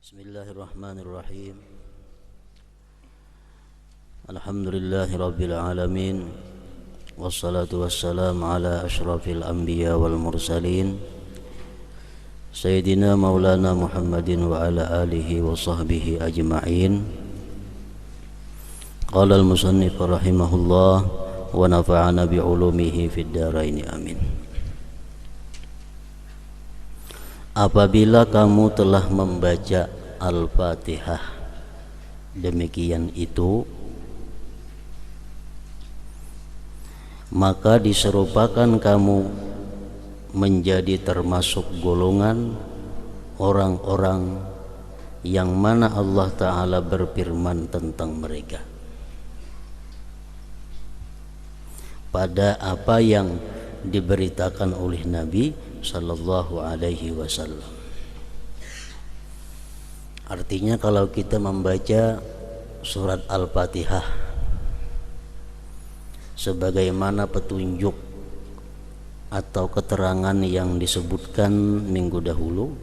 Bismillahirrahmanirrahim. Alhamdulillahi rabbil alamin. Wassalatu wassalamu ala ashrafil anbiya wal mursalin Sayyidina maulana Muhammadin wa ala alihi wa sahbihi ajma'in. Qala al-musannif rahimahullah wa nafa'ana bi'ulumihi fid dharain amin. Apabila kamu telah membaca Al-Fatihah, demikian itu, maka diserupakan kamu menjadi termasuk golongan orang-orang yang mana Allah Ta'ala berfirman tentang mereka pada apa yang diberitakan oleh Nabi Sallallahu Alaihi Wasallam. Artinya kalau kita membaca surat Al-Fatihah sebagaimana petunjuk atau keterangan yang disebutkan minggu dahulu,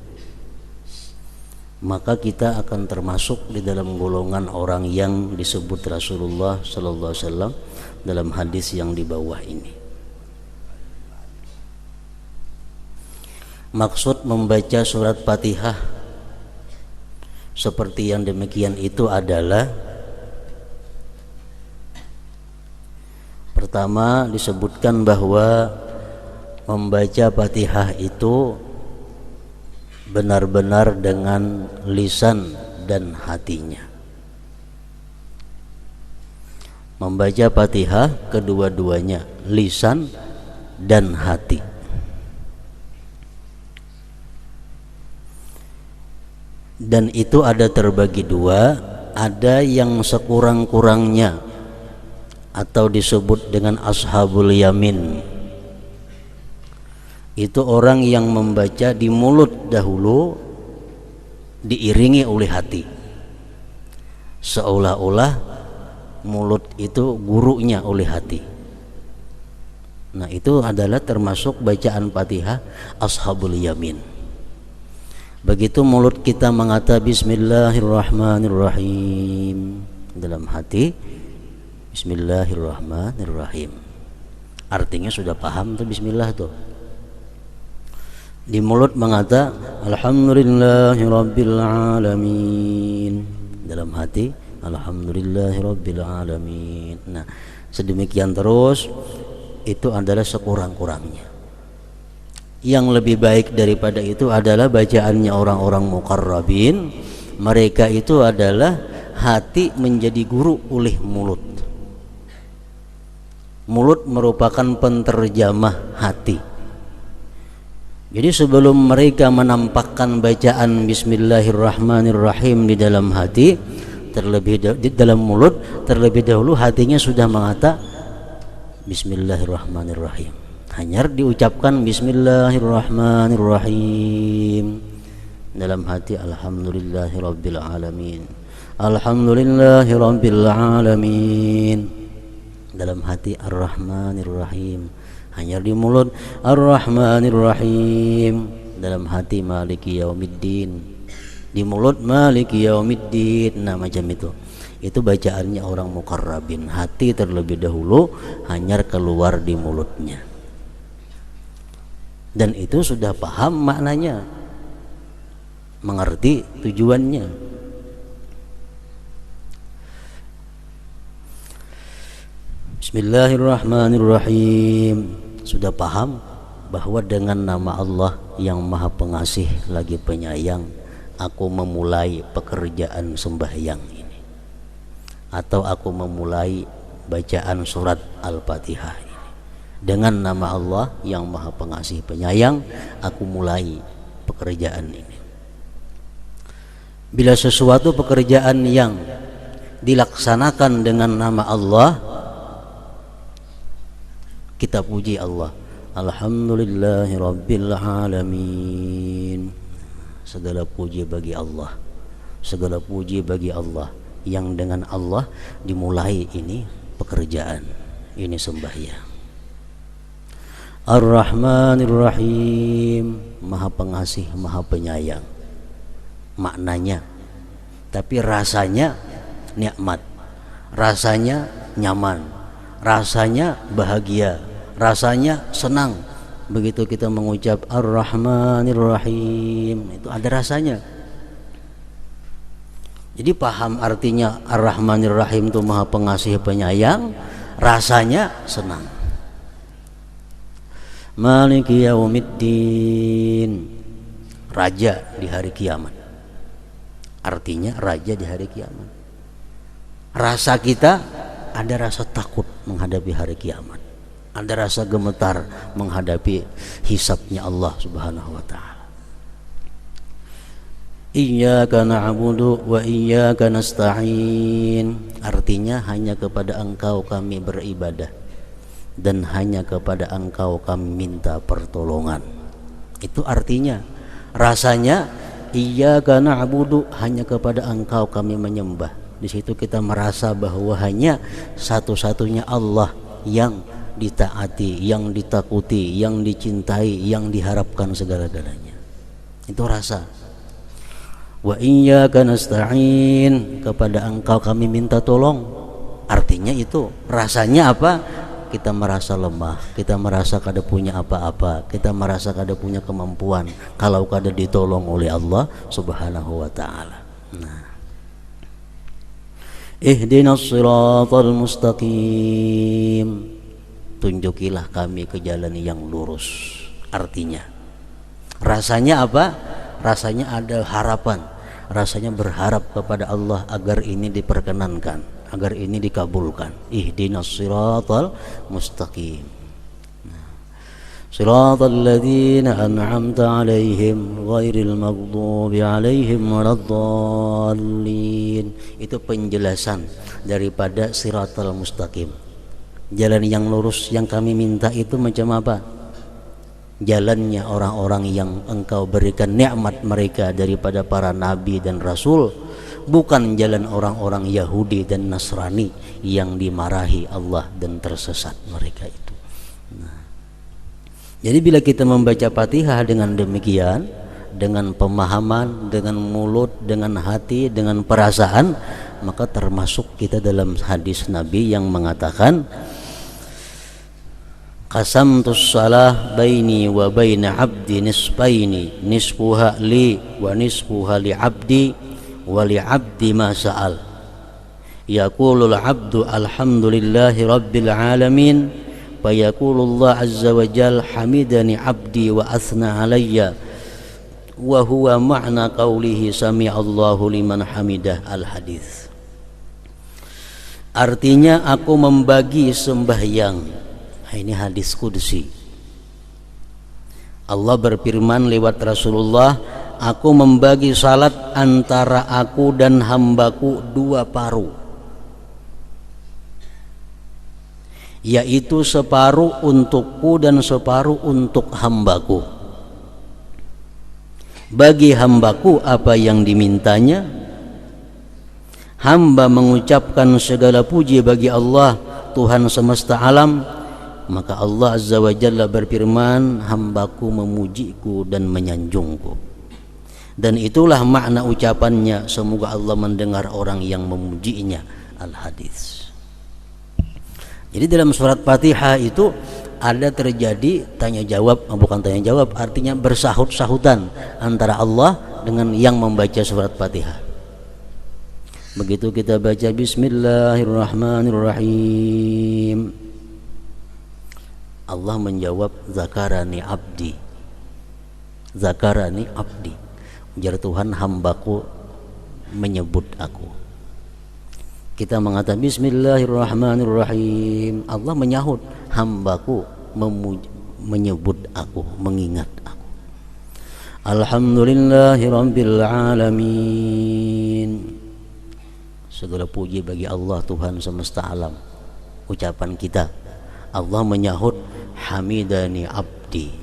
maka kita akan termasuk di dalam golongan orang yang disebut Rasulullah Sallallahu Alaihi Wasallam dalam hadis yang di bawah ini. Maksud membaca surat Fatihah seperti yang demikian itu adalah, pertama disebutkan bahwa membaca Fatihah itu benar-benar dengan lisan dan hatinya. Membaca Fatihah kedua-duanya, lisan dan hati. Dan itu ada terbagi dua, ada yang sekurang-kurangnya atau disebut dengan ashabul yamin. Itu orang yang membaca di mulut dahulu diiringi oleh hati, seolah-olah mulut itu gurunya oleh hati. Nah, itu adalah termasuk bacaan Fatihah ashabul yamin. Begitu mulut kita mengata Bismillahirrahmanirrahim, dalam hati Bismillahirrahmanirrahim, artinya sudah paham tuh Bismillah tuh. Di mulut mengata Alhamdulillahirabbil alamin, dalam hati Alhamdulillahirabbil alamin. Nah, sedemikian terus, itu adalah sekurang-kurangnya. Yang lebih baik daripada itu adalah bacaannya orang-orang muqarrabin. Mereka itu adalah hati menjadi guru oleh mulut. Mulut merupakan penterjemah hati. Jadi sebelum mereka menampakkan bacaan Bismillahirrahmanirrahim di dalam hati, di dalam mulut, terlebih dahulu hatinya sudah mengata Bismillahirrahmanirrahim. Hanya diucapkan Bismillahirrahmanirrahim, dalam hati Alhamdulillahirabbil alamin, Alhamdulillahirabbil alamin, dalam hati Ar-Rahmanirrahim. Hanya di mulut Ar-Rahmanirrahim, dalam hati Maliki Yaumiddin, di mulut Maliki Yaumiddin. Nah, macam itu. Itu bacaannya orang muqarrabin. Hati terlebih dahulu, hanya keluar di mulutnya. Dan itu sudah paham maknanya, mengerti tujuannya. Bismillahirrahmanirrahim, sudah paham bahwa dengan nama Allah yang Maha Pengasih lagi Penyayang, aku memulai pekerjaan sembahyang ini, atau aku memulai bacaan surat Al-Fatihah ini. Dengan nama Allah yang Maha Pengasih Penyayang, aku mulai pekerjaan ini. Bila sesuatu pekerjaan yang dilaksanakan dengan nama Allah, kita puji Allah. Alhamdulillahirabbil alamin. Segala puji bagi Allah. Segala puji bagi Allah yang dengan Allah dimulai ini pekerjaan, ini sembahyang. Ar-Rahmanir-Rahim, Maha Pengasih, Maha Penyayang. Maknanya tapi rasanya nikmat, rasanya nyaman, rasanya bahagia, rasanya senang. Begitu kita mengucap Ar-Rahmanir Rahim, itu ada rasanya. Jadi paham artinya Ar-Rahmanir Rahim itu Maha Pengasih Penyayang, rasanya senang. Maliki Yaumiddin, raja di hari kiamat. Artinya raja di hari kiamat. Rasa kita ada rasa takut menghadapi hari kiamat, ada rasa gemetar menghadapi hisabnya Allah Subhanahu wa taala. Iyyaka na'budu wa iyyaka nasta'in, artinya hanya kepada Engkau kami beribadah dan hanya kepada Engkau kami minta pertolongan. Itu artinya, rasanya iyyaka na'budu, hanya kepada Engkau kami menyembah. Di situ kita merasa bahwa hanya satu-satunya Allah yang ditaati, yang ditakuti, yang dicintai, yang diharapkan segala-galanya. Itu rasa. Wa iyyaka nasta'in, kepada Engkau kami minta tolong. Artinya itu rasanya apa? Kita merasa lemah, kita merasa kada punya apa-apa, kita merasa kada punya kemampuan kalau kada ditolong oleh Allah Subhanahu wa taala. Nah, ihdinas siratal mustaqim, tunjukilah kami ke jalan yang lurus. Artinya rasanya apa? Rasanya ada harapan, rasanya berharap kepada Allah agar ini diperkenankan, agar ini dikabulkan. Ihdinas siratal mustaqim, siratal ladzina an'amta 'alaihim ghairil maghdubi 'alaihim waladdallin. Itu penjelasan daripada siratal mustaqim. Jalan yang lurus yang kami minta itu macam apa? Jalannya orang-orang yang Engkau berikan nikmat mereka daripada para nabi dan rasul, bukan jalan orang-orang Yahudi dan Nasrani yang dimarahi Allah dan tersesat mereka itu. Nah, jadi bila kita membaca Fatihah dengan demikian, dengan pemahaman, dengan mulut, dengan hati, dengan perasaan, maka termasuk kita dalam hadis Nabi yang mengatakan, qasamtus salah baini wa baina abdi nisfaini, nisfuha li wa nisfuha li abdi wa li abdi ma sa'al. Yaqulul abdu alhamdulillahi rabbil alamin, fa yaqulullah azza wa jal hamidani abdi wa athna alayya, wa huwa ma'na qawlihi sami'allahu liman hamidah. Al hadis. Artinya aku membagi sembahyang. Ini hadis qudsi. Allah berfirman lewat Rasulullah, aku membagi salat antara aku dan hambaku dua paruh, yaitu separuh untukku dan separuh untuk hambaku. Bagi hambaku apa yang dimintanya, hamba mengucapkan segala puji bagi Allah Tuhan semesta alam, maka Allah Azza wa Jalla berfirman, hambaku memujiku dan menyanjungku. Dan itulah makna ucapannya, semoga Allah mendengar orang yang memujinya. Al hadis. Jadi dalam surat Fatihah itu ada terjadi tanya jawab, bukan tanya jawab, artinya bersahut-sahutan antara Allah dengan yang membaca surat Fatihah. Begitu kita baca Bismillahirrahmanirrahim, Allah menjawab, zakarani abdi, zakarani abdi, ujar Tuhan, hambaku menyebut aku. Kita mengatakan Bismillahirrahmanirrahim, Allah menyahut, hambaku menyebut aku, mengingat aku. Alhamdulillahi rabbil alamin, segala puji bagi Allah Tuhan semesta alam. Ucapan kita, Allah menyahut, hamidani abdi,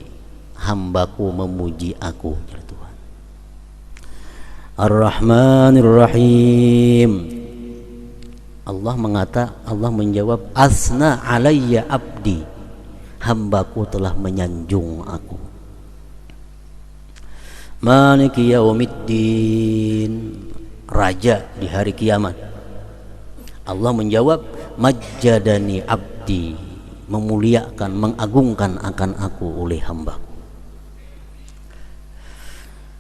hambaku memuji aku, ya Tuhan. Ar-Rahmanir Rahim, Allah menjawab, asna alayya abdi, hambaku telah menyanjung aku. Maliki yaumiddin, raja di hari kiamat. Allah menjawab, majjadani abdi, memuliakan, mengagungkan akan aku oleh hamba.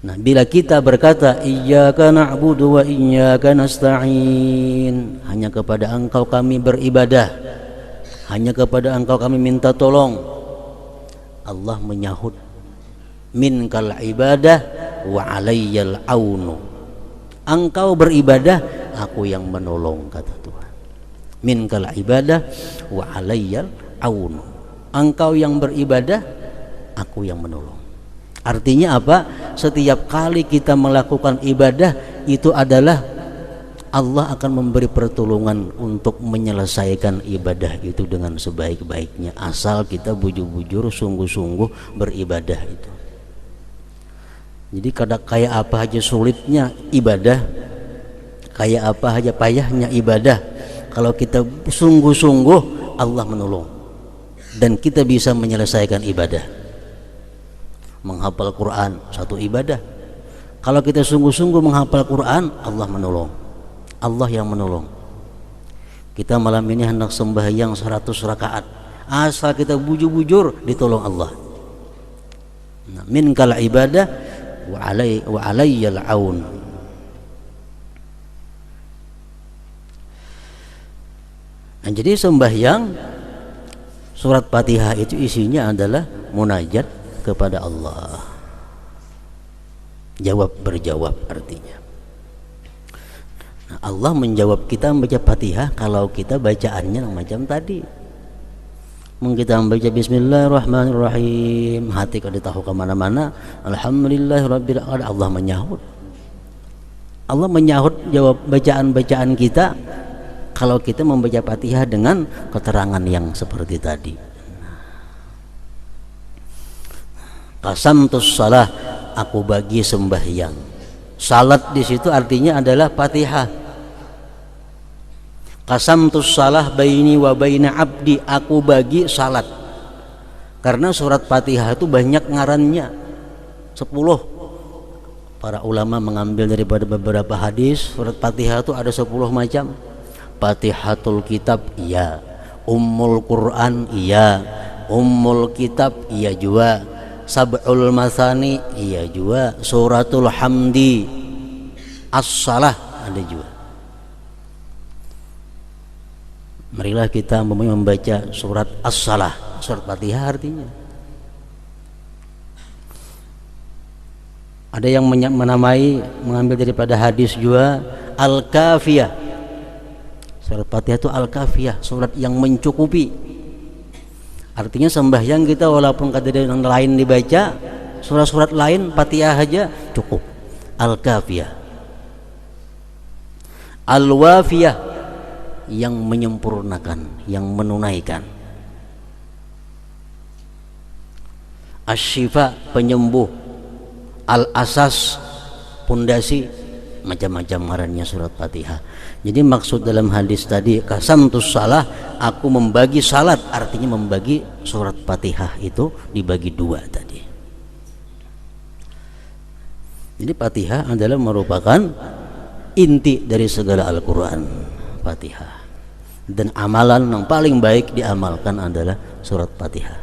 Nah, bila kita berkata iyyaka na'budu wa iyyaka nasta'in, hanya kepada Engkau kami beribadah, hanya kepada Engkau kami minta tolong, Allah menyahut, minkal ibadah wa alayyal aunu, Engkau beribadah, aku yang menolong, kata Tuhan. Minkal ibadah wa alayyal aunu, Engkau yang beribadah, aku yang menolong. Artinya apa? Setiap kali kita melakukan ibadah itu adalah Allah akan memberi pertolongan untuk menyelesaikan ibadah itu dengan sebaik-baiknya, asal kita bujur-bujur sungguh-sungguh beribadah itu. Jadi kayak apa aja sulitnya ibadah, kayak apa aja payahnya ibadah, kalau kita sungguh-sungguh Allah menolong dan kita bisa menyelesaikan ibadah. Menghafal Quran satu ibadah, kalau kita sungguh-sungguh menghafal Quran, Allah menolong, Allah yang menolong. Kita malam ini hendak sembahyang 100 rakaat, asal kita bujur-bujur ditolong Allah. Nah, minkal ibadah wa alayyal aun. Nah, jadi sembahyang surat Fatihah itu isinya adalah munajat kepada Allah, jawab berjawab artinya. Nah, Allah menjawab kita membaca Fatihah kalau kita bacaannya macam tadi. Mungkin kita membaca Bismillahirrahmanirrahim, hati kalau tahu kemana-mana, Alhamdulillahirabbil alamin, Allah menyahut. Allah menyahut jawab bacaan-bacaan kita kalau kita membaca Fatihah dengan keterangan yang seperti tadi. Qasamtus shalah, aku bagi sembahyang. Salat di situ artinya adalah Fatihah. Qasamtus shalah baini wa baina abdi, aku bagi salat. Karena surat Fatihah itu banyak ngarannya, 10. Para ulama mengambil daripada beberapa hadis, surat Fatihah itu ada 10 macam. Fatihatul kitab iya, Ummul Quran iya, Ummul kitab iya juga, Sab'ul Masani iya juga, Suratul Hamdi, As-Salah ada juga. Marilah kita membaca surat As-Salah, surat Fatihah artinya. Ada yang menamai, mengambil daripada hadis juga Al-Kafiyah. Surat Fatihah itu Al-Kafiyah, surat yang mencukupi. Artinya sembahyang kita walaupun kada ada yang lain dibaca, surat-surat lain Fatihah aja cukup. Al-Kafiyah. Al-Wafiyah, yang menyempurnakan, yang menunaikan. Asy-Syifa, penyembuh. Al-Asas, pondasi, macam-macam ngarannya surat Fatihah. Jadi maksud dalam hadis tadi qasamtus shalah, aku membagi salat, artinya membagi surat Fatihah itu dibagi 2 tadi. Jadi Fatihah adalah merupakan inti dari segala Al-Quran, Fatihah. Dan amalan yang paling baik diamalkan adalah surat Fatihah.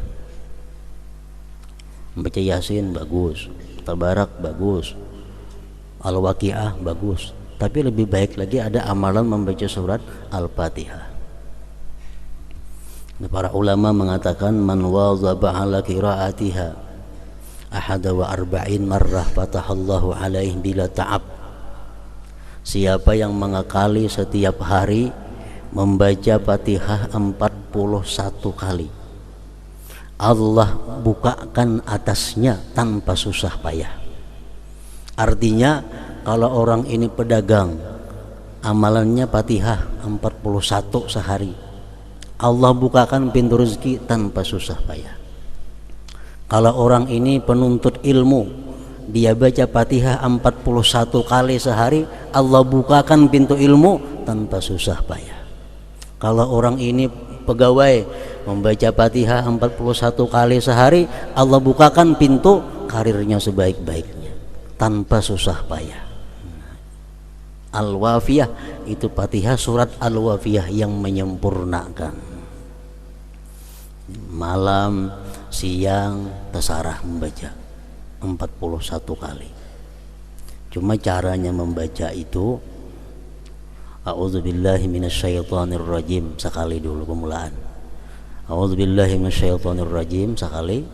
Membaca Yasin bagus, Tabarak bagus, Al-Waqiah bagus, tapi lebih baik lagi ada amalan membaca surat Al-Fatihah. Para ulama mengatakan man wazaba ala qiraatiha ahada wa arba'in marrah fatahallahu alaihi bila ta'ab. Siapa yang mengakali setiap hari membaca Fatihah 41 kali, Allah bukakan atasnya tanpa susah payah. Artinya kalau orang ini pedagang, amalannya Fatihah 41 sehari, Allah bukakan pintu rezeki tanpa susah payah. Kalau orang ini penuntut ilmu, dia baca Fatihah 41 kali sehari, Allah bukakan pintu ilmu tanpa susah payah. Kalau orang ini pegawai, membaca Fatihah 41 kali sehari, Allah bukakan pintu karirnya sebaik-baiknya tanpa susah payah. Al-Wafiyah itu Fatihah surat Al-Wafiyah yang menyempurnakan. Malam, siang, terserah membaca 41 kali. Cuma caranya membaca itu A'udzubillahi minasyaitonirrajim sekali dulu pemulaan. A'udzubillahi minasyaitonirrajim sekali.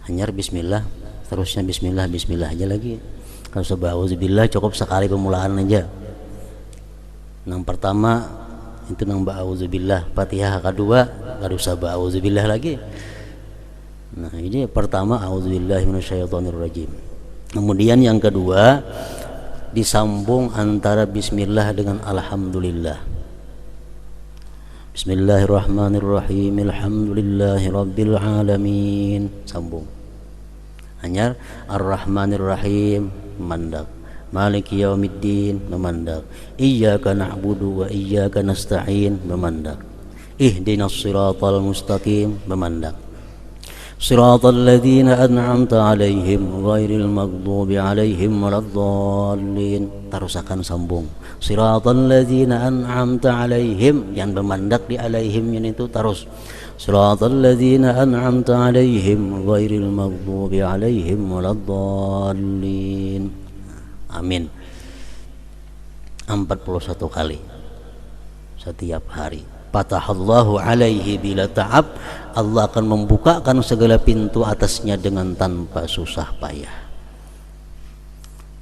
Hanyar bismillah, terusnya bismillah bismillah aja lagi. Kalau sebab a'udzubillah cukup sekali pemulaan aja. Yang pertama itu nang ba'udzubillah, Fatihah kedua enggak usah ba'udzubillah lagi. Nah, ini pertama a'udzubillahi minasyaitonirrajim. Kemudian yang kedua disambung antara bismillah dengan alhamdulillah. Bismillahirrahmanirrahim. Alhamdulillahirabbil alamin. Sambung. Hanya Ar-Rahmanirrahim memandak. Maliki yaumiddin memandak. Iyyaka na'budu wa iyyaka nasta'in memandak. Ihdinas siratal mustaqim memandak. Siratal ladzina an'amta 'alaihim ghairil maghdubi 'alaihim waladdallin. Terus akan sambung. Siratal ladzina an'amta 'alaihim, yang bermandak di alaihim itu terus. Siratal ladzina an'amta 'alaihim ghairil maghdubi 'alaihim waladdallin. Amin. 41 kali setiap hari. Fatahallahu alaihi bila ta'ab, Allah akan membukakan segala pintu atasnya dengan tanpa susah payah.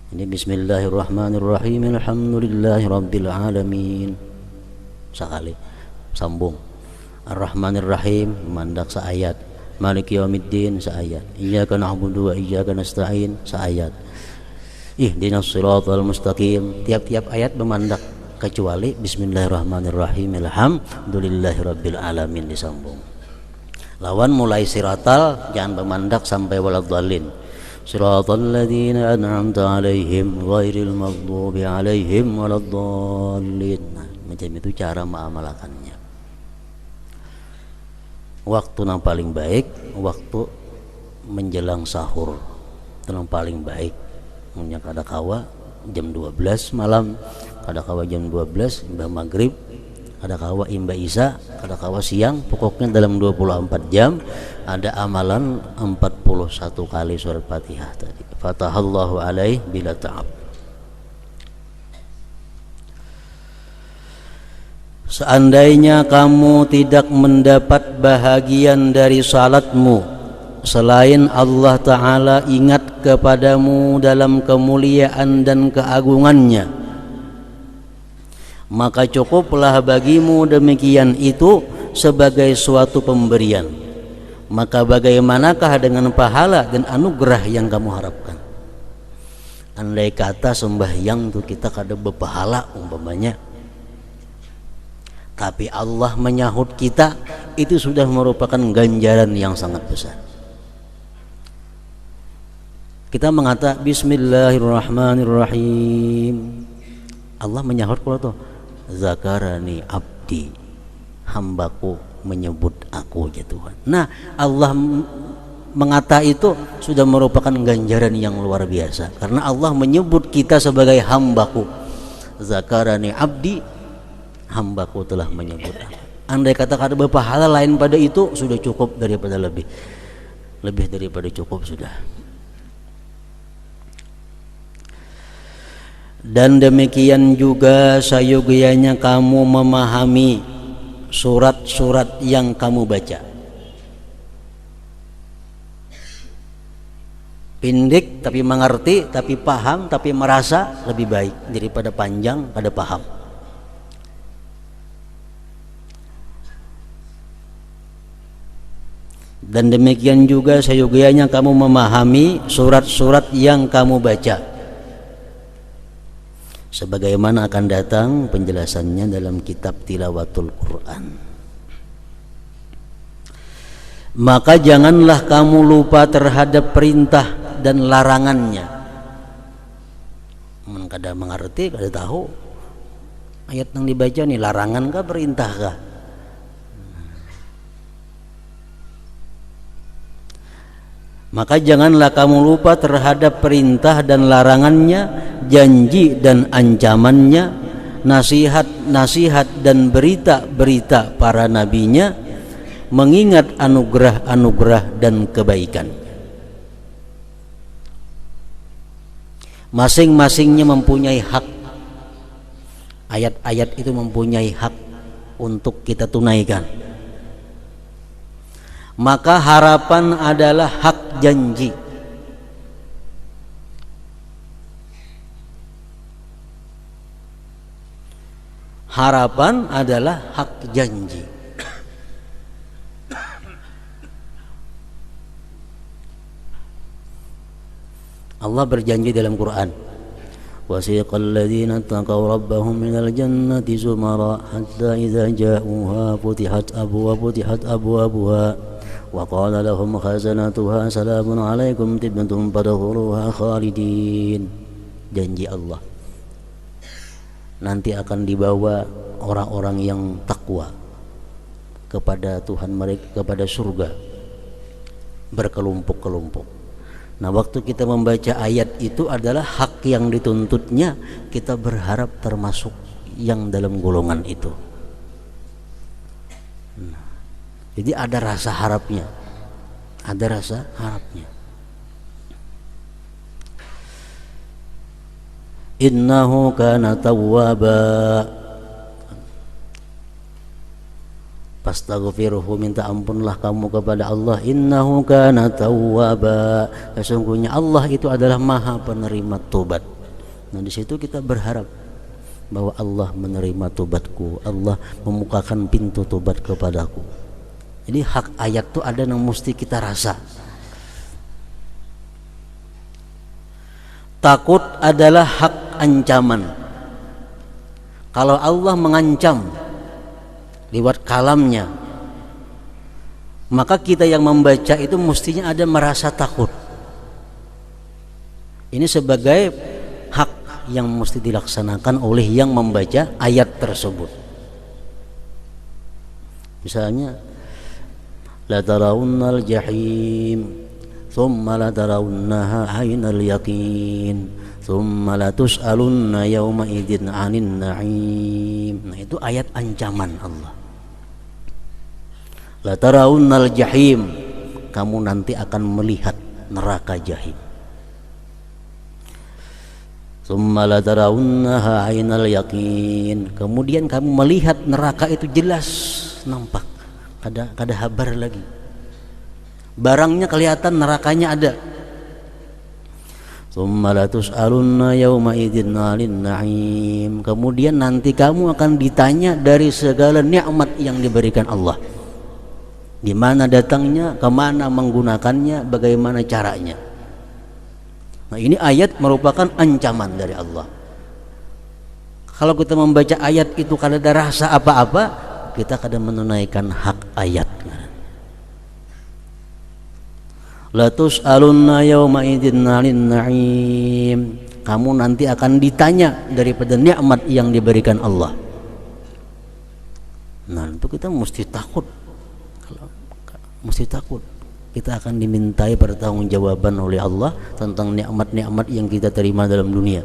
Ini bismillahirrahmanirrahim. Alhamdulillahirabbil alamin. Sekali sambung. Ar-Rahmanirrahim mandak seayat. Maliki yaumiddin seayat. Iyyaka na'budu wa iyyaka nasta'in seayat. Ihdinas siratal mustaqim. Tiap-tiap ayat memandak kecuali bismillahirrahmanirrahim alhamdulillahirabbil alamin disambung. Lawan mulai siratal jangan bermandak sampai waladdallin. Siratal ladzina an'amta 'alaihim ghairil maghdubi 'alaihim waladdallin. Nah, macam itu cara mengamalkannya. Waktu yang paling baik waktu menjelang sahur. Itu yang paling baik. Punya kada kawa jam 12 malam, kada kawa jam 12 imbah maghrib, kada kawa imbah isya, kada kawa siang. Pokoknya dalam 24 jam ada amalan 41 kali surat Fatihah tadi. Fatahallahu alaih bila ta'ab. Seandainya kamu tidak mendapat bahagian dari salatmu selain Allah Ta'ala ingat kepadamu dalam kemuliaan dan keagungannya, maka cukuplah bagimu demikian itu sebagai suatu pemberian. Maka bagaimanakah dengan pahala dan anugerah yang kamu harapkan? Andai kata sembahyang itu kita kada berpahala umpamanya, tapi Allah menyahut kita, itu sudah merupakan ganjaran yang sangat besar. Kita mengata bismillahirrahmanirrahim, Allah menyahut kalau tuh zakarani abdi, hambaku menyebut aku ya Tuhan. Nah, Allah mengata itu sudah merupakan ganjaran yang luar biasa, karena Allah menyebut kita sebagai hambaku. Zakarani abdi, hambaku telah menyebut aku. Andai kata-kata berpahala lain pada itu sudah cukup daripada lebih daripada cukup sudah. Dan demikian juga sayogianya kamu memahami surat-surat yang kamu baca. Pendek tapi mengerti, tapi paham, tapi merasa lebih baik daripada panjang pada paham. Dan demikian juga sayogianya kamu memahami surat-surat yang kamu baca. Sebagaimana akan datang penjelasannya dalam kitab Tilawatul Quran. Maka janganlah kamu lupa terhadap perintah dan larangannya. Kada mengerti, kada tahu ayat yang dibaca nih larangan kah perintah kah? Maka janganlah kamu lupa terhadap perintah dan larangannya, janji dan ancamannya, nasihat-nasihat dan berita-berita para nabinya, mengingat anugerah-anugerah dan kebaikan. Masing-masingnya mempunyai hak. Ayat-ayat itu mempunyai hak untuk kita tunaikan. Maka harapan adalah hak janji. Harapan adalah hak janji. Allah berjanji dalam Quran, wasiqal ladzina taqaw rabbahum minal jannati zumara hatta idza ja'uha futihat abwabuha wa qala lahum khazanatuha salamun alaikum tibtum fadkhuluha khalidin. Janji Allah, nanti akan dibawa orang-orang yang takwa kepada Tuhan mereka, kepada surga berkelompok-kelompok. Nah, waktu kita membaca ayat itu adalah hak yang dituntutnya, kita berharap termasuk yang dalam golongan itu. Nah, jadi ada rasa harapnya, ada rasa harapnya. Innahu kana tawwaba, fastaghfiruhu, minta ampunlah kamu kepada Allah. Innahu kana tawwaba, sesungguhnya Allah itu adalah maha penerima tobat. Nah, di situ kita berharap bahwa Allah menerima tobatku, Allah membukakan pintu tobat kepadaku. Jadi hak ayat itu ada yang mesti kita rasa. Takut adalah hak ancaman. Kalau Allah mengancam lewat kalamnya, maka kita yang membaca itu mestinya ada merasa takut. Ini sebagai hak yang mesti dilaksanakan oleh yang membaca ayat tersebut. Misalnya, la tarawunnal jahim thumma la tarawunnaha aynal yaqin thumma la tus'alunna yawma idzin 'anin na'im. Nah, itu ayat ancaman Allah. La tarawunnal jahim, kamu nanti akan melihat neraka jahim. Tsumma la tarawunnaha aynal yaqin, kemudian kamu melihat neraka itu jelas nampak, kada habar lagi. Barangnya kelihatan, nerakanya ada. Tsumma la tus'alunna yawma idzin 'anil na'im, kemudian nanti kamu akan ditanya dari segala nikmat yang diberikan Allah. Di mana datangnya, kemana menggunakannya, bagaimana caranya. Nah, ini ayat merupakan ancaman dari Allah. Kalau kita membaca ayat itu kada ada rasa apa-apa, kita kada menunaikan hak ayat. La tus'alunna yawma idzin 'anil na'im, kamu nanti akan ditanya daripada nikmat yang diberikan Allah. Nah, itu kita mesti takut. Mesti takut kita akan dimintai pertanggungjawaban oleh Allah tentang nikmat-nikmat yang kita terima dalam dunia.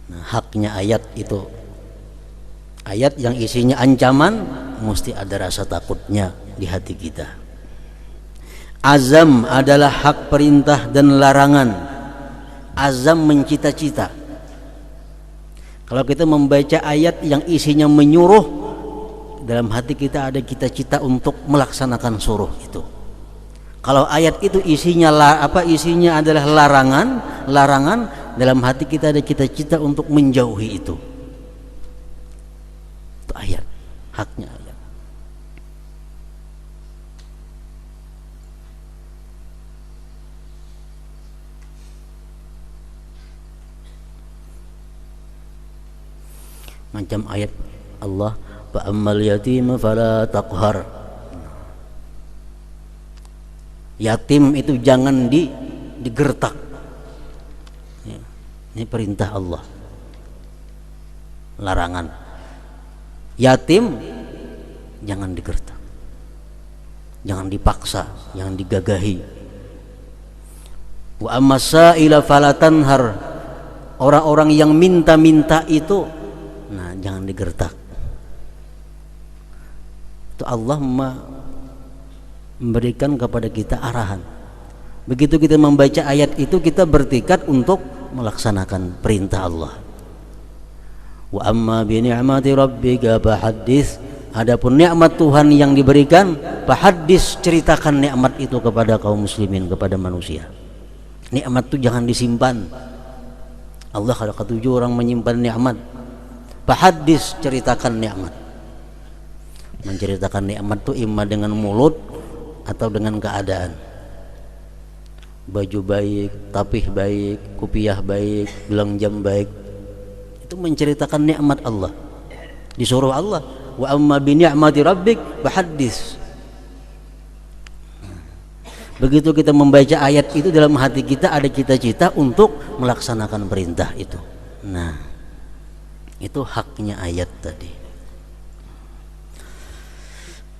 Nah, haknya ayat itu, ayat yang isinya ancaman, mesti ada rasa takutnya di hati kita. Azam adalah hak perintah dan larangan. Azam mencita-cita. Kalau kita membaca ayat yang isinya menyuruh, dalam hati kita ada cita-cita untuk melaksanakan suruh itu. Kalau ayat itu isinya isinya adalah larangan, dalam hati kita ada cita-cita untuk menjauhi itu. Itu ayat, haknya ayat. Macam ayat Allah, fa ammal yatima fala taqhar. Yatim itu jangan digertak. Ya, ini perintah Allah, larangan. Yatim jangan digertak. jangan dipaksa, jangan digagahi. Wa ammasaila fala tanhar, orang-orang yang minta-minta itu nah jangan digertak. Itu Allah memberikan kepada kita arahan. Begitu kita membaca ayat itu, kita bertekad untuk melaksanakan perintah Allah. Wa amma bi ni'mati rabbika fahaddits, adapun nikmat Tuhan yang diberikan, fahaddits, ceritakan nikmat itu kepada kaum muslimin, kepada manusia. Nikmat itu jangan disimpan. Allah kalau ketujuh orang menyimpan nikmat. Fahaddits, ceritakan nikmat. Menceritakan nikmat itu imma dengan mulut atau dengan keadaan. Baju baik, tapih baik, kupiah baik, gelang jam baik, itu menceritakan nikmat Allah. Disuruh Allah, wa amma bi ni'mati rabbik fahaddits. Begitu kita membaca ayat itu, dalam hati kita ada cita-cita untuk melaksanakan perintah itu. Nah, itu haknya ayat tadi.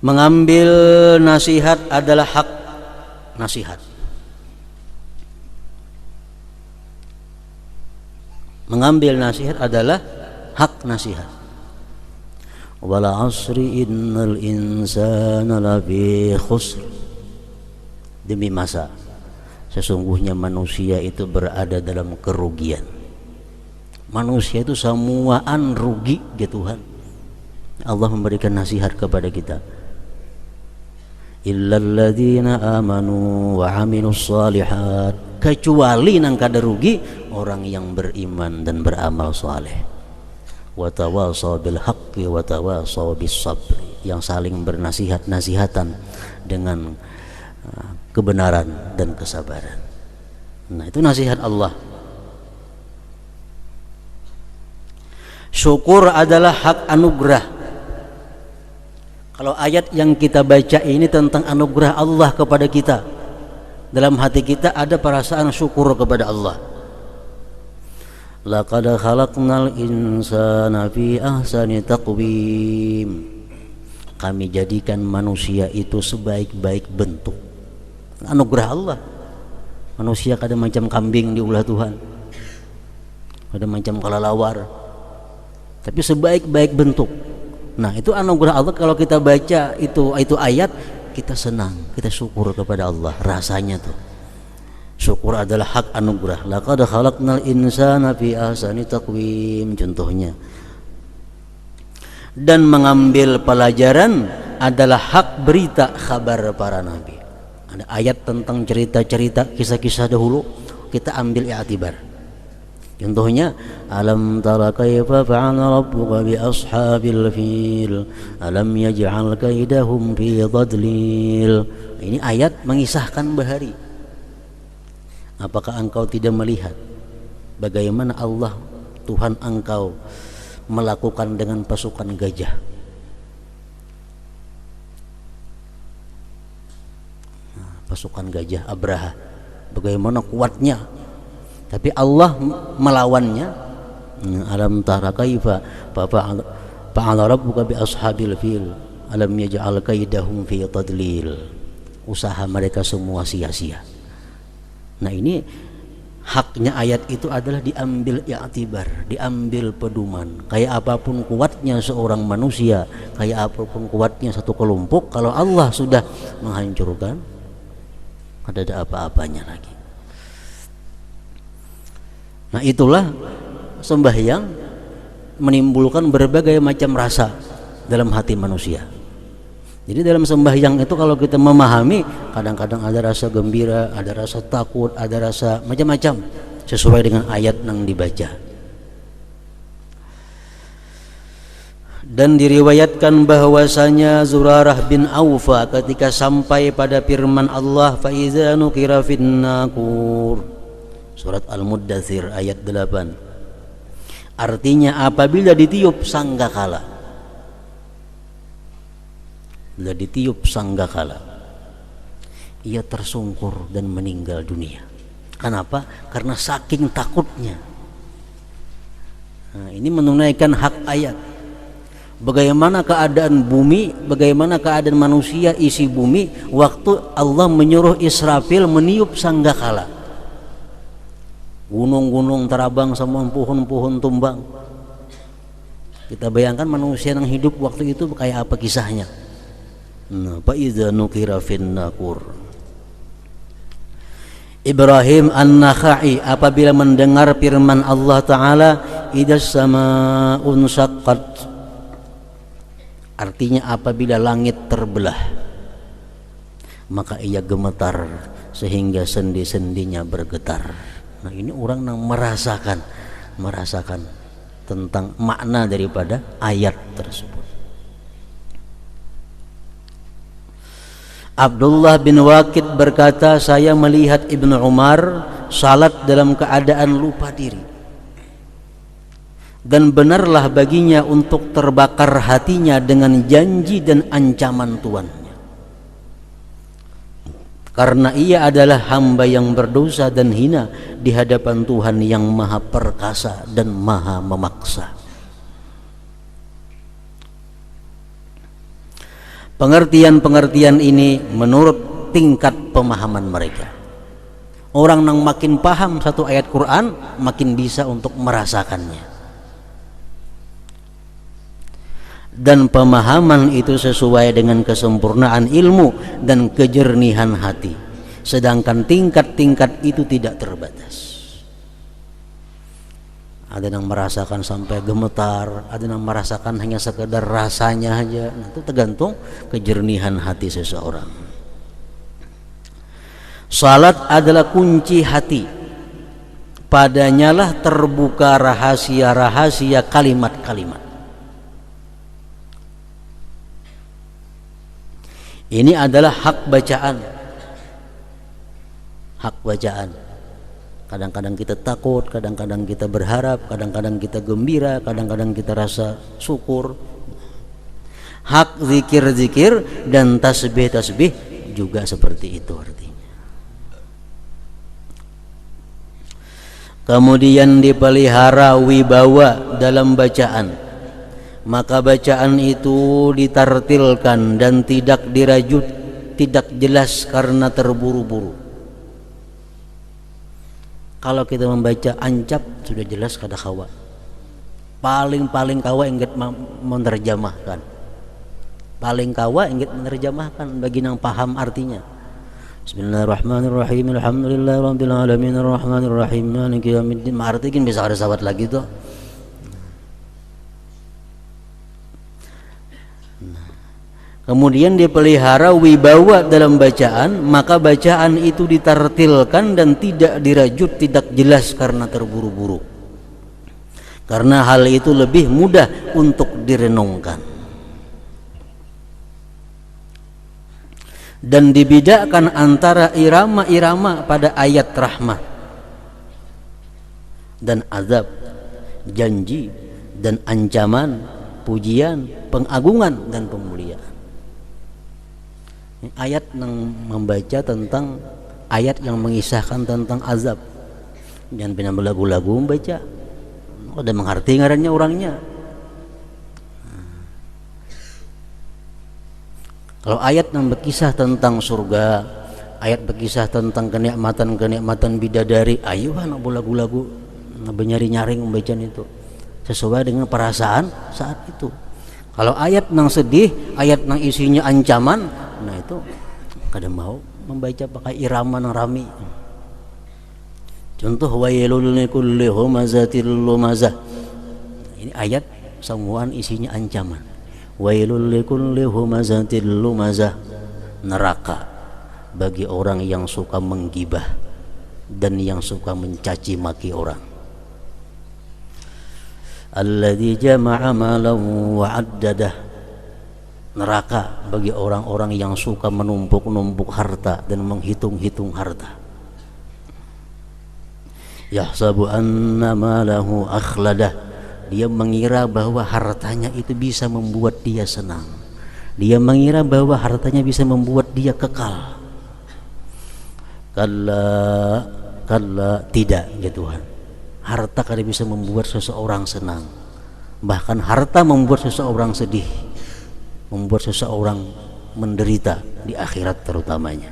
Mengambil nasihat adalah hak nasihat. Mengambil nasihat adalah hak nasihat. Wal 'asri innal insana lafi khusr. Demi masa, sesungguhnya manusia itu berada dalam kerugian. Manusia itu semuaan rugi ya Tuhan. Allah memberikan nasihat kepada kita. Illalladzina amanu wa 'amilus shalihat, kecuali nang kada rugi orang yang beriman dan beramal saleh. Wa tawasaw bil haqqi wa tawasaw bis sabr, yang saling bernasihat-nasihatan dengan kebenaran dan kesabaran. Nah, itu nasihat Allah. Syukur adalah hak anugerah. Kalau ayat yang kita baca ini tentang anugerah Allah kepada kita, dalam hati kita ada perasaan syukur kepada Allah. Laqad khalaqnal insana fi ahsani taqwim. Kami jadikan manusia itu sebaik-baik bentuk. Anugerah Allah. Manusia kada macam kambing diulah Tuhan, kada macam kelelawar, tapi sebaik-baik bentuk. Nah, itu anugerah Allah. Kalau kita baca itu ayat, kita senang, kita syukur kepada Allah. Rasanya tuh syukur adalah hak anugerah. Laqad khalaqnal insana fi ahsani taqwim, contohnya. Dan mengambil pelajaran adalah hak berita kabar para nabi. Ada ayat tentang cerita-cerita, kisah-kisah dahulu, kita ambil i'tibar. Contohnya, alam tara kaifa fa'ala rabbuka bi ashabil fil alam yaj'al kaidahum fi dhadlil. Ini ayat mengisahkan bahari. Apakah engkau tidak melihat bagaimana Allah Tuhan engkau melakukan dengan pasukan gajah? Pasukan gajah Abraha, bagaimana kuatnya, tapi Allah melawannya. Alam tara kaifa fa'ala rabbuka bi ashabil fil alam yaj'al kaidahum fi tadlil. Usaha mereka semua sia-sia. Nah, ini haknya ayat itu adalah diambil i'tibar, diambil pedoman. Kayak apapun kuatnya seorang manusia, kayak apapun kuatnya satu kelompok, kalau Allah sudah menghancurkan, ada apa-apanya lagi. Nah, itulah sembahyang menimbulkan berbagai macam rasa dalam hati manusia. Jadi dalam sembahyang itu kalau kita memahami, kadang-kadang ada rasa gembira, ada rasa takut, ada rasa macam-macam sesuai dengan ayat yang dibaca. Dan diriwayatkan bahwasanya Zurarah bin Aufa ketika sampai pada firman Allah, fa iza nukira fin naqur, surat Al-Muddatsir ayat 8. Artinya apabila ditiup sanggakala. Bila ditiup sanggakala, ia tersungkur dan meninggal dunia. Kenapa? Karena saking takutnya. Nah, ini menunaikan hak ayat. Bagaimana keadaan bumi, bagaimana keadaan manusia isi bumi waktu Allah menyuruh Israfil meniup sanggakala. Gunung-gunung terabang, semua pohon-pohon tumbang. Kita bayangkan manusia yang hidup waktu itu kayak apa kisahnya. Nah, fa idza nukira fin naqur. Ibrahim An-Nakhai apabila mendengar firman Allah Ta'ala, idas sama'un syaqqat, artinya apabila langit terbelah, maka ia gemetar sehingga sendi-sendinya bergetar. Nah, ini orang yang merasakan tentang makna daripada ayat tersebut. Abdullah bin Waqid berkata, saya melihat Ibnu Umar salat dalam keadaan lupa diri, dan benarlah baginya untuk terbakar hatinya dengan janji dan ancaman Tuannya, karena ia adalah hamba yang berdosa dan hina di hadapan Tuhan yang maha perkasa dan maha memaksa. Pengertian-pengertian ini menurut tingkat pemahaman mereka. Orang yang makin paham satu ayat Quran makin bisa untuk merasakannya. Dan pemahaman itu sesuai dengan kesempurnaan ilmu dan kejernihan hati. Sedangkan tingkat-tingkat itu tidak terbatas. Ada yang merasakan sampai gemetar, ada yang merasakan hanya sekedar rasanya aja. Nah, itu tergantung kejernihan hati seseorang. Salat adalah kunci hati. Padanya lah terbuka rahasia-rahasia kalimat-kalimat. Ini adalah hak bacaan. Hak bacaan. Kadang-kadang kita takut, kadang-kadang kita berharap, kadang-kadang kita gembira, kadang-kadang kita rasa syukur. Hak zikir-zikir dan tasbih-tasbih juga seperti itu artinya. Kemudian dipelihara wibawa dalam bacaan, maka bacaan itu ditartilkan dan tidak dirajut, tidak jelas karena terburu-buru. Kalau kita membaca ancap sudah jelas kada kawa. Paling kawa ingat menerjemahkan. Paling kawa ingat menerjemahkan bagi yang paham artinya. Bismillahirrahmanirrahim. Alhamdulillahirabbil alamin arrahmanirrahim maliki yaumiddin. Artinya bisa ada sawat lagi tuh. Kemudian dipelihara wibawa dalam bacaan, maka bacaan itu ditartilkan dan tidak dirajut, tidak jelas karena terburu-buru. Karena hal itu lebih mudah untuk direnungkan. Dan dibedakan antara irama-irama pada ayat rahmat dan azab, janji dan ancaman, pujian, pengagungan dan pemuliaan. Ayat yang membaca tentang ayat yang mengisahkan tentang azab. Jangan pernah lagu-lagu membaca. Udah mengerti ngarannya orangnya. Kalau ayat yang berkisah tentang surga, ayat berkisah tentang kenikmatan-kenikmatan bidadari, ayo anak lagu-lagu nyari-nyaring membacaan itu sesuai dengan perasaan saat itu. Kalau ayat yang sedih, ayat yang isinya ancaman, nah itu kadang mau membaca pakai irama yang rami. Contoh wailul likulli humazatil lumazah. Ini ayat semuaan isinya ancaman. Wailul likulli humazatil lumazah. Neraka bagi orang yang suka menggibah dan yang suka mencaci maki orang. Alladzi jama'a malan wa 'addadah. Neraka bagi orang-orang yang suka menumpuk-numpuk harta dan menghitung-hitung harta. Yahsabu anna malahu akhladah. Dia mengira bahwa hartanya itu bisa membuat dia senang. Dia mengira bahwa hartanya bisa membuat dia kekal. Kalla tidak ya Tuhan. Harta kada bisa membuat seseorang senang. Bahkan harta membuat seseorang sedih, membuat seseorang menderita di akhirat terutamanya.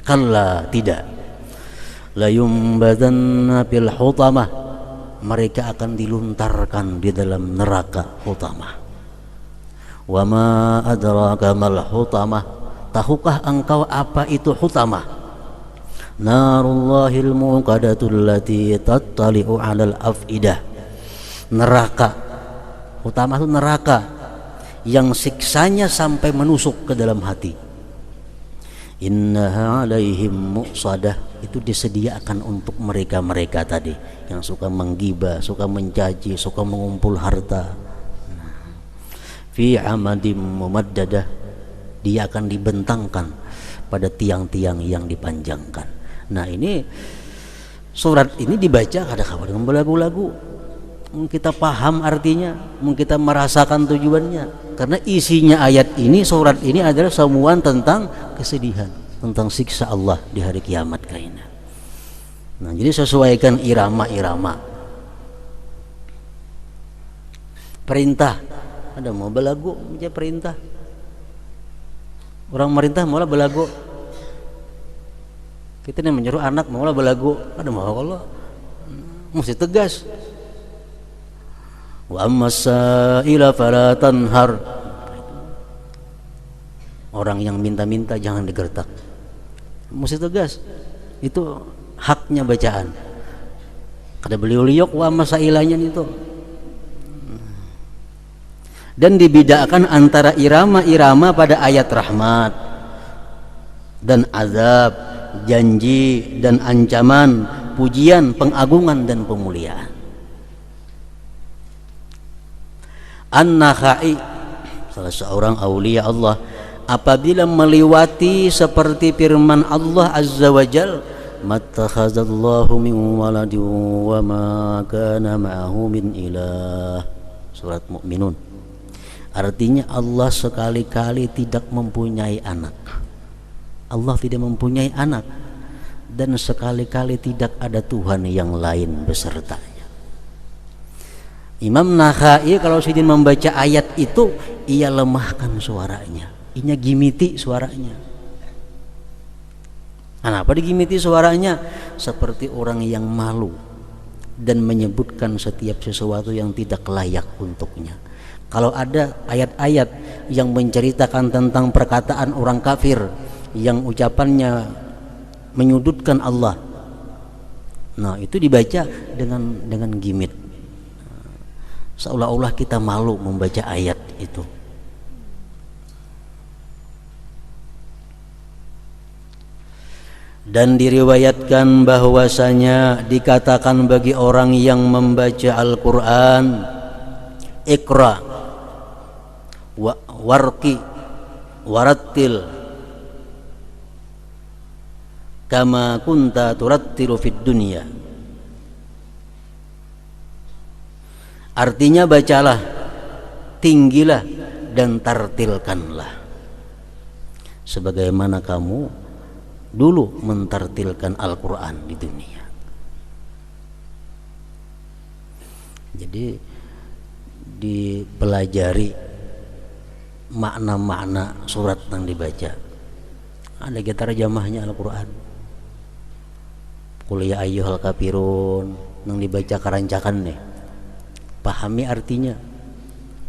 Kalla, tidak. La yumbadanna fil hutamah, mereka akan diluntarkan di dalam neraka hutamah. Wa ma adraka mal hutamah, tahukah engkau apa itu hutamah? Narullahil muqadatul lati tattali'u 'alal afidah. Neraka hutamah itu neraka yang siksanya sampai menusuk ke dalam hati. Innaha 'alaihim muqsadah, itu disediakan untuk mereka-mereka tadi yang suka menggibah, suka mencaci, suka mengumpul harta. Fi amadim mumaddadah, dia akan dibentangkan pada tiang-tiang yang dipanjangkan. Nah, ini surat ini dibaca kadang-kadang dengan belagu-lagu. Kita paham artinya, kita merasakan tujuannya, karena isinya ayat ini, surat ini adalah semuaan tentang kesedihan, tentang siksa Allah di hari kiamat kaina. Nah, jadi sesuaikan irama-irama. Perintah, ada mau belagu baca perintah. Orang merintah malah belagu. Kita nih menyuruh anak malah belagu. Ada mau Allah mesti tegas. Wa ammasaila fala tanhar. Orang yang minta-minta jangan digertak. Mesti tegas. Itu haknya bacaan. Kada beliau liok wa ammasailanya itu. Dan dibedakan antara irama-irama pada ayat rahmat dan azab, janji dan ancaman, pujian, pengagungan dan pemuliaan. An-Nakhai, salah seorang aulia Allah, apabila melewati seperti firman Allah Azza wa Jal, mattakhazallahu min waladin wa ma kana ma'ahu min ilah, surat Mu'minun. Artinya Allah sekali-kali tidak mempunyai anak. Allah tidak mempunyai anak, dan sekali-kali tidak ada Tuhan yang lain besertanya. Imam Nakhai kalau sedang membaca ayat itu, ia lemahkan suaranya, ia gimiti suaranya. Kenapa digimiti suaranya? Seperti orang yang malu dan menyebutkan setiap sesuatu yang tidak layak untuknya. Kalau ada ayat-ayat yang menceritakan tentang perkataan orang kafir yang ucapannya menyudutkan Allah, nah itu dibaca dengan gimit, seolah-olah kita malu membaca ayat itu. Dan diriwayatkan bahwasanya dikatakan bagi orang yang membaca Al-Quran, Iqra warqi warattil kama kunta turattilu fid dunya. Artinya bacalah, tinggilah dan tartilkanlah sebagaimana kamu dulu mentartilkan Al-Quran di dunia. Jadi dipelajari makna-makna surat yang dibaca. Ada kita terjemahnya Al-Quran. Qul ya ayyuhal kafirun yang dibaca karancakan nih. Pahami artinya,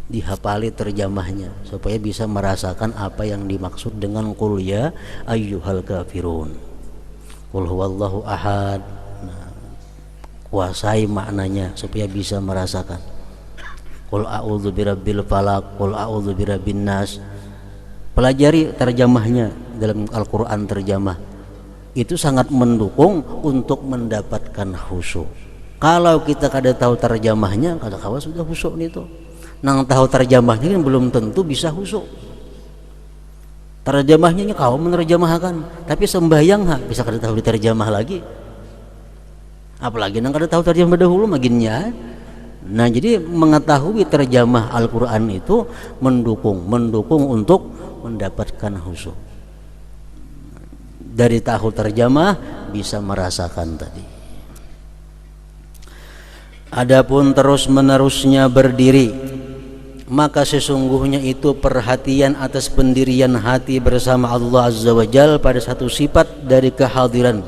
dihafali terjemahnya supaya bisa merasakan apa yang dimaksud dengan qul ya ayyuhal kafirun. Qul huwallahu ahad. Nah, kuasai maknanya supaya bisa merasakan. Qul a'udzu birabbil falaq, qul a'udzu birabbin nas. Pelajari terjemahnya dalam Al-Qur'an terjemah. Itu sangat mendukung untuk mendapatkan khusyuk. Kalau kita kada tahu terjemahnya, kada kawa sudah khusyuk itu. Nang tahu terjemahnya kan belum tentu bisa khusyuk. Terjemahnya kau menerjemahkan, tapi sembahyang bisa kada tahu diterjemah lagi. Apalagi nang kada tahu terjemah dahulu maginnya. Nah, jadi mengetahui terjemah Al-Quran itu mendukung untuk mendapatkan khusyuk. Dari tahu terjemah bisa merasakan tadi. Adapun terus-menerusnya berdiri, maka sesungguhnya itu perhatian atas pendirian hati bersama Allah Azza wa Jalla pada satu sifat dari kehadiran.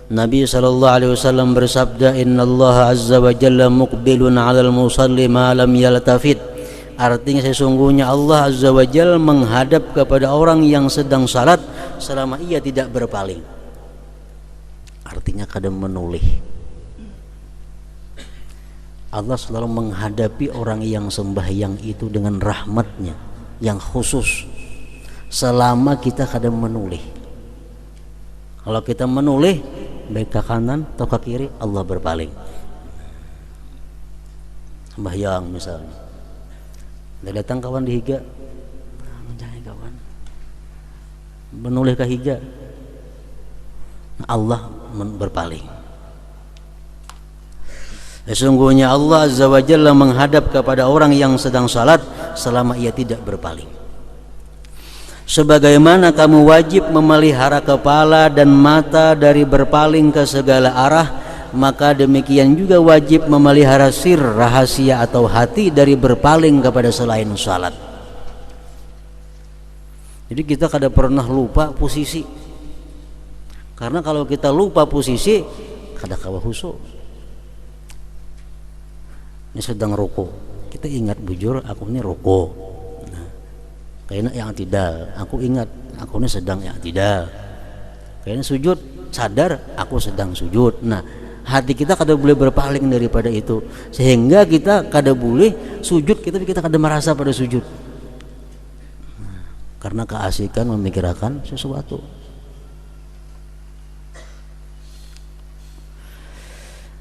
Nabi SAW bersabda, Innallaha Azza wa Jalla muqbilun 'alal musalli ma lam yaltafit. Artinya sesungguhnya Allah Azza wa Jalla menghadap kepada orang yang sedang salat selama ia tidak berpaling. Artinya kadang menoleh. Allah selalu menghadapi orang yang sembahyang itu dengan rahmatnya yang khusus selama kita kadang menoleh. Kalau kita menoleh baik ke kanan atau ke kiri, Allah berpaling. Sembahyang misalnya, dia datang kawan di higa, menjadi kawan menoleh ke higa, Allah berpaling. Sesungguhnya Allah Azza wa Jalla menghadap kepada orang yang sedang salat selama ia tidak berpaling. Sebagaimana kamu wajib memelihara kepala dan mata dari berpaling ke segala arah, maka demikian juga wajib memelihara sir, rahasia atau hati dari berpaling kepada selain salat. Jadi kita kadang pernah lupa posisi. Karena kalau kita lupa posisi, kadang kawa khusyuk. Ini sedang ruku, kita ingat bujur aku ini ruku. Nah, kayaknya yang tidak, aku ingat aku ini sedang yang tidak. Kayaknya sujud, sadar aku sedang sujud. Nah, hati kita kada boleh berpaling daripada itu, sehingga kita kada boleh sujud kita kada merasa pada sujud. Nah, karena keasikan memikirkan sesuatu.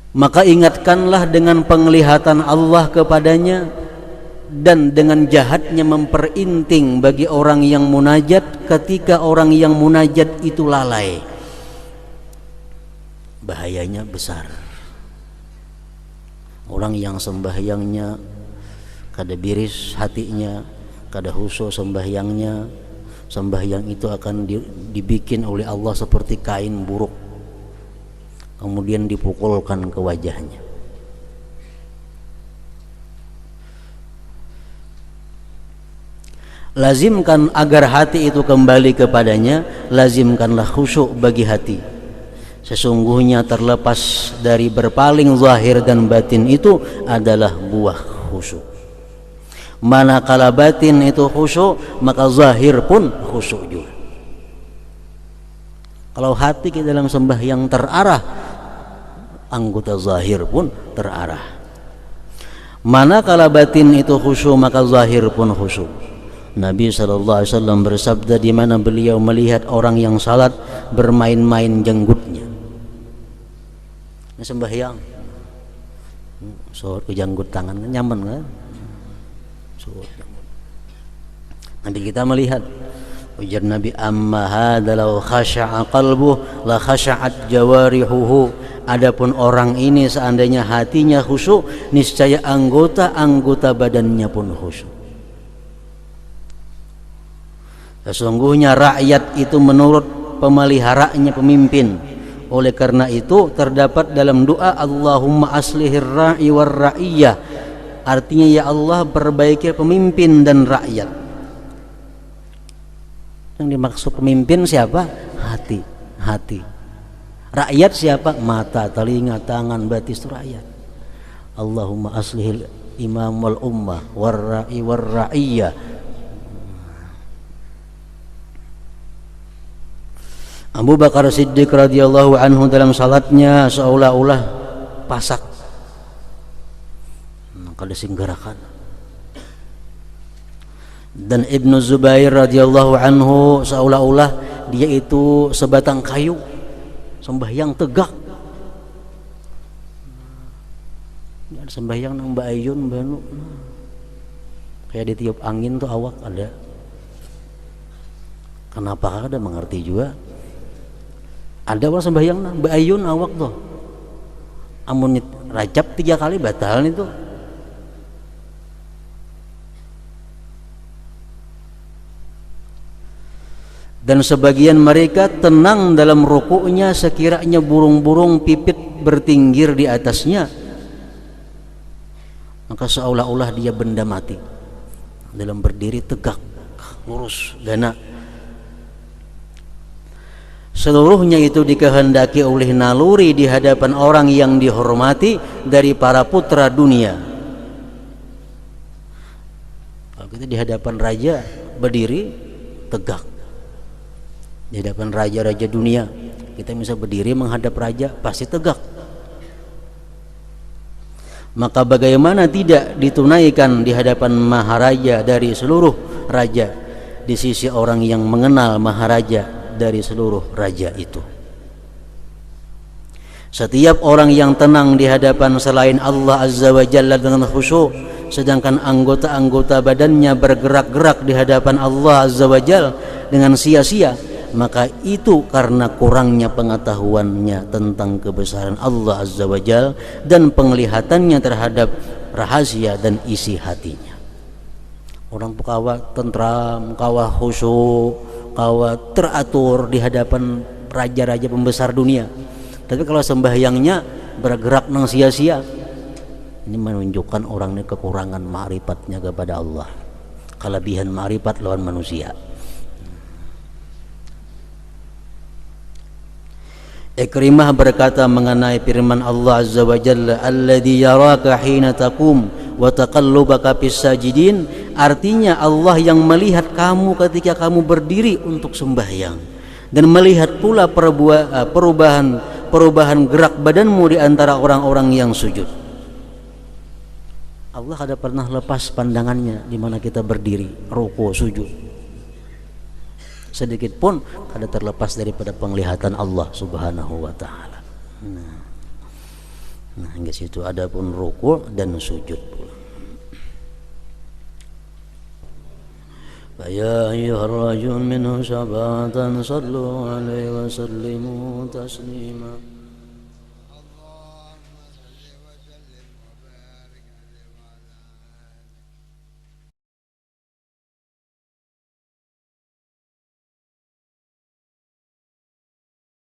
Maka ingatkanlah dengan penglihatan Allah kepadanya dan dengan jahatnya memperinting bagi orang yang munajat ketika orang yang munajat itu lalai. Bahayanya besar. Orang yang sembahyangnya kada biris hatinya, kada khusyuk sembahyangnya, sembahyang itu akan dibikin oleh Allah seperti kain buruk, kemudian dipukulkan ke wajahnya. Lazimkan agar hati itu kembali kepadanya, lazimkanlah khusyuk bagi hati. Sesungguhnya terlepas dari berpaling zahir dan batin itu adalah buah khusyuk. Manakala batin itu khusyuk, maka zahir pun khusyuk juga. Kalau hati kita dalam sembahyang terarah, anggota zahir pun terarah. Manakala batin itu khusyuk, maka zahir pun khusyuk. Nabi SAW bersabda di mana beliau melihat orang yang salat bermain-main jenggotnya. Ini sembahyang, sorot ke janggut tangan kan nyaman kan? Sorot janggut. Nanti kita melihat ujar Nabi, amma hadza law khasha'a qalbuhu la khasha'at jawarihuhu. Adapun orang ini seandainya hatinya khusyuk, niscaya anggota-anggota badannya pun khusyuk. Sesungguhnya rakyat itu menurut pemeliharanya pemimpin. Oleh karena itu terdapat dalam doa Allahumma aslihir ra'i war ra'iyah. Artinya ya Allah perbaiki pemimpin dan rakyat. Yang dimaksud pemimpin siapa? Hati. Rakyat siapa? Mata, telinga, tangan, batis itu rakyat. Allahumma aslihil imam wal ummah war ra'i war ra'iyah. Abu Bakar Siddiq radhiyallahu anhu dalam salatnya seolah-olah pasak, kada singgarakan. Dan Ibnu Zubair radhiyallahu anhu seolah-olah dia itu sebatang kayu, sembahyang tegak. Sembahyang nang Mbak Ayun banu, kayak ditiup angin tuh awak ada. Kenapa kada mengerti juga? Ada orang sembahyang nah Mbak Ayun awak tuh, amun rajab 3 kali batal itu. Dan sebagian mereka tenang dalam rukuknya sekiranya burung-burung pipit bertinggir di atasnya. maka seolah-olah dia benda mati. Dalam berdiri tegak, lurus, gana. Seluruhnya itu dikehendaki oleh naluri di hadapan orang yang dihormati dari para putra dunia. Kalau kita di hadapan raja berdiri tegak, di hadapan raja-raja dunia kita bisa berdiri menghadap raja pasti tegak. Maka bagaimana tidak ditunaikan di hadapan maharaja dari seluruh raja, di sisi orang yang mengenal maharaja dari seluruh raja itu. Setiap orang yang tenang di hadapan selain Allah Azza wa Jalla dengan khusyuk, sedangkan anggota-anggota badannya bergerak-gerak di hadapan Allah Azza wa Jalla dengan sia-sia, maka itu karena kurangnya pengetahuannya tentang kebesaran Allah Azza wa Jalla dan penglihatannya terhadap rahasia dan isi hatinya. Orang kawa tentram, kawa khusyuk, kawa teratur di hadapan raja-raja pembesar dunia, tapi kalau sembahyangnya bergerak nang sia-sia, ini menunjukkan orang ini kekurangan ma'rifatnya kepada Allah, kelebihan ma'rifat lawan manusia. Ikrimah berkata mengenai firman Allah Azza wa Jalla, alladzi yaraka hina taqum wa taqallubaka fis sajidin, artinya Allah yang melihat kamu ketika kamu berdiri untuk sembahyang dan melihat pula perubahan gerak badanmu di antara orang-orang yang sujud. Allah kada pernah lepas pandangannya di mana kita berdiri, ruku, sujud. Sedikit pun kada terlepas daripada penglihatan Allah Subhanahu wa taala. Nah, hingga situ ada pun ruku dan sujud pula. Ya ayyuhar rajul minhu syabatan sallu alaihi wa sallimu taslima.